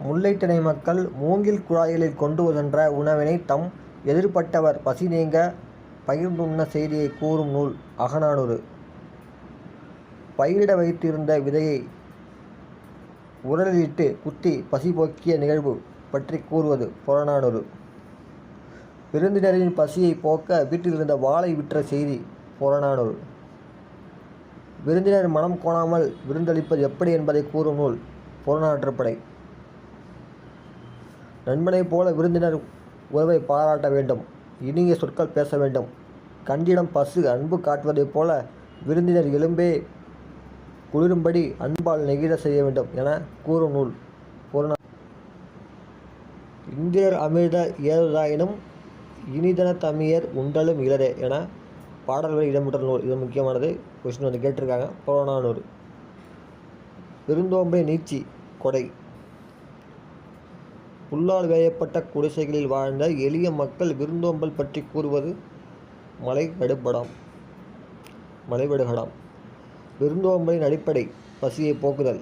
முல்லைத்திணை மக்கள் மூங்கில் குழாய்களில் கொண்டு சென்ற உணவினை தம் எதிர்ப்பட்டவர் பசி நீங்க பகிர்ந்துண்ண செய்தியை கூறும் நூல் அகநானூறு. பயிரிட வைத்திருந்த விதையை உரலிலிட்டு குத்தி பசி போக்கிய நிகழ்வு பற்றி கூறுவது புறநானூறு. விருந்தினரின் பசியை போக்க வீட்டிலிருந்த வாளை விற்ற செய்தி புறநானூறு. விருந்தினர் மனம் கோணாமல் விருந்தளிப்பது எப்படி என்பதை கூறும் நூல் புறநானூற்றுப்படை. நண்பனைப் போல விருந்தினர் உறவை பாராட்ட வேண்டும், இனிய சொற்கள் பேச வேண்டும். கண்டிடம் பசு அன்பு காட்டுவதைப் போல விருந்தினர் எலும்பே குளிரும்படி அன்பால் நெகிழ செய்ய வேண்டும் என கூறும் நூல் புறநானூறு. இந்திரர் அமிழ்த ஏறுதாயினும் இனிதன தமியர் உண்டலும் இலரே என பாடல்கள் இடம்பெற்ற நூல். இது முக்கியமானது, கொஸ்டின் கேட்டிருக்காங்க. புறநானூறு. விருந்தோம்பை நீட்சி கொடை. புல்லால் வேயப்பட்ட குடிசைகளில் வாழ்ந்த எளிய மக்கள் விருந்தோம்பல் பற்றி கூறுவது மலைபடுகடாம். விருந்தோம்பலின் அடிப்படை பசியை போக்குதல்.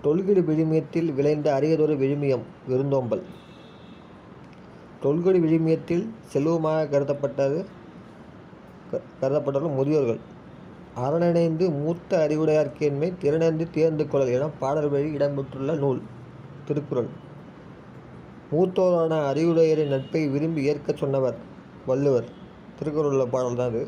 தொல்குடி விழுமியத்தில் விளைந்த அரியதொரு விழுமியம் விருந்தோம்பல். தொல்குடி விழுமியத்தில் செல்வமாக கருதப்பட்டவர்கள் முதியோர்கள். அறநினைந்து மூத்த அறிவுடையார் கேண்மை திறனறிந்து தேர்ந்து கொள்ளல் என பாடல் வழி இடம்பெற்றுள்ள நூல் திருக்குறள். மூத்தோரான அறிவுடையரின் நட்பை விரும்பி ஏற்கச் சொன்னவர் வள்ளுவர். திருக்குறள் உள்ள பாடல் தான் இது.